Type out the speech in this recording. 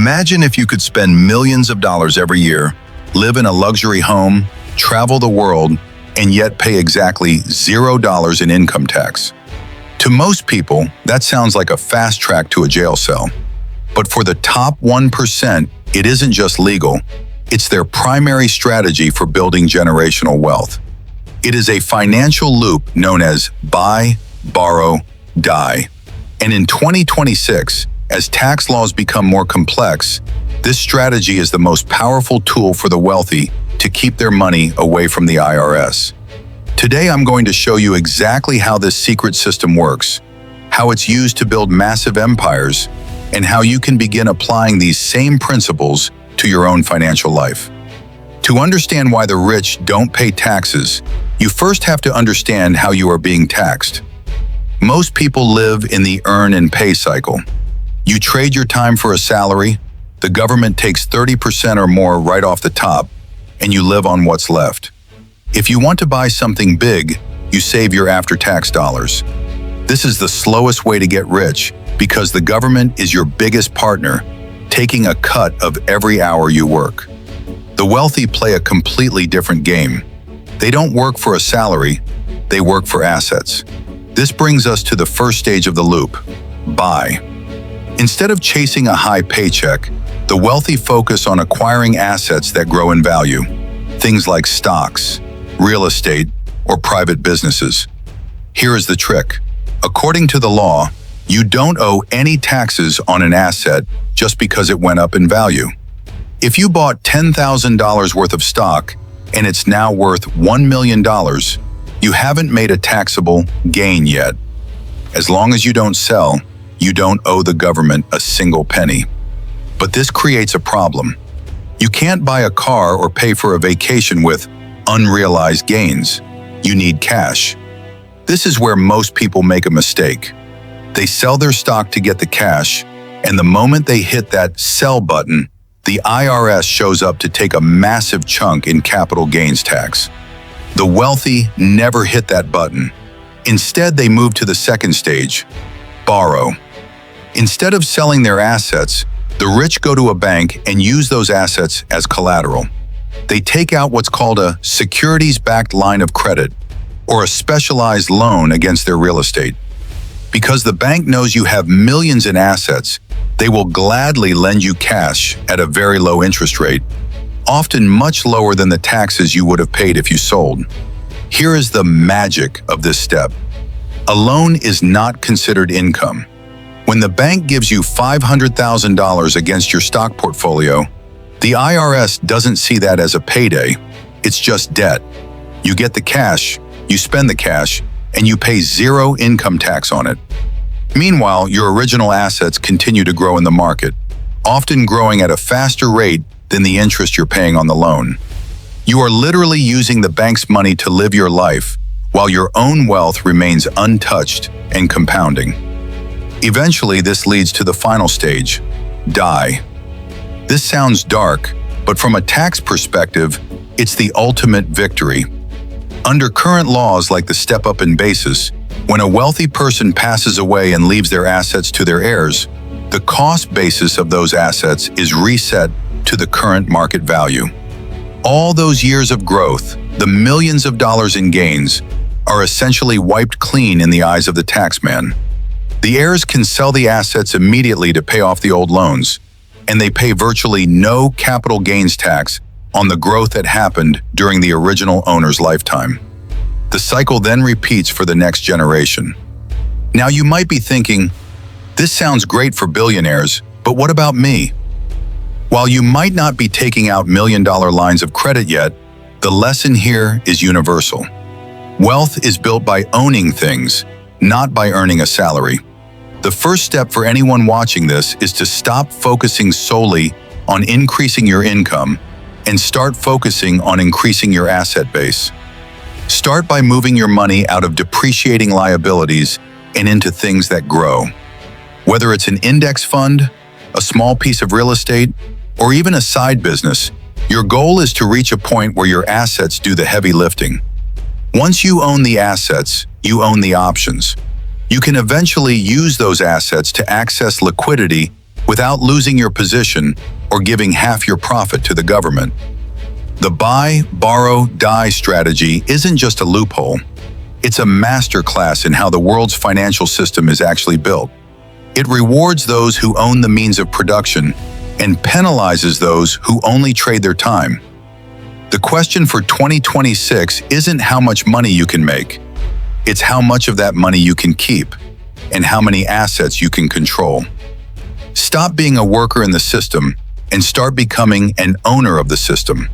Imagine if you could spend millions of dollars every year, live in a luxury home, travel the world, and yet pay exactly $0 in income tax. To most people, that sounds like a fast track to a jail cell. But for the top 1%, it isn't just legal, it's their primary strategy for building generational wealth. It is a financial loop known as buy, borrow, die. And in 2026, as tax laws become more complex, this strategy is the most powerful tool for the wealthy to keep their money away from the IRS. Today, I'm going to show you exactly how this secret system works, how it's used to build massive empires, and how you can begin applying these same principles to your own financial life. To understand why the rich don't pay taxes, you first have to understand how you are being taxed. Most people live in the earn and pay cycle. You trade your time for a salary, the government takes 30% or more right off the top, and you live on what's left. If you want to buy something big, you save your after-tax dollars. This is the slowest way to get rich because the government is your biggest partner, taking a cut of every hour you work. The wealthy play a completely different game. They don't work for a salary, they work for assets. This brings us to the first stage of the loop, buy. Instead of chasing a high paycheck, the wealthy focus on acquiring assets that grow in value, things like stocks, real estate, or private businesses. Here is the trick. According to the law, you don't owe any taxes on an asset just because it went up in value. If you bought $10,000 worth of stock and it's now worth $1 million, you haven't made a taxable gain yet. As long as you don't sell, you don't owe the government a single penny. But this creates a problem. You can't buy a car or pay for a vacation with unrealized gains. You need cash. This is where most people make a mistake. They sell their stock to get the cash, and the moment they hit that sell button, the IRS shows up to take a massive chunk in capital gains tax. The wealthy never hit that button. Instead, they move to the second stage, borrow. Instead of selling their assets, the rich go to a bank and use those assets as collateral. They take out what's called a securities-backed line of credit, or a specialized loan against their real estate. Because the bank knows you have millions in assets, they will gladly lend you cash at a very low interest rate, often much lower than the taxes you would have paid if you sold. Here is the magic of this step. A loan is not considered income. When the bank gives you $500,000 against your stock portfolio, the IRS doesn't see that as a payday. It's just debt. You get the cash, you spend the cash, and you pay zero income tax on it. Meanwhile, your original assets continue to grow in the market, often growing at a faster rate than the interest you're paying on the loan. You are literally using the bank's money to live your life, while your own wealth remains untouched and compounding. Eventually, this leads to the final stage, die. This sounds dark, but from a tax perspective, it's the ultimate victory. Under current laws like the step-up in basis, when a wealthy person passes away and leaves their assets to their heirs, the cost basis of those assets is reset to the current market value. All those years of growth, the millions of dollars in gains, are essentially wiped clean in the eyes of the taxman. The heirs can sell the assets immediately to pay off the old loans, and they pay virtually no capital gains tax on the growth that happened during the original owner's lifetime. The cycle then repeats for the next generation. Now you might be thinking, this sounds great for billionaires, but what about me? While you might not be taking out million-dollar lines of credit yet, the lesson here is universal. Wealth is built by owning things, not by earning a salary. The first step for anyone watching this is to stop focusing solely on increasing your income and start focusing on increasing your asset base. Start by moving your money out of depreciating liabilities and into things that grow. Whether it's an index fund, a small piece of real estate, or even a side business, your goal is to reach a point where your assets do the heavy lifting. Once you own the assets, you own the options. You can eventually use those assets to access liquidity without losing your position or giving half your profit to the government. The buy, borrow, die strategy isn't just a loophole. It's a masterclass in how the world's financial system is actually built. It rewards those who own the means of production and penalizes those who only trade their time. The question for 2026 isn't how much money you can make. It's how much of that money you can keep and how many assets you can control. Stop being a worker in the system and start becoming an owner of the system.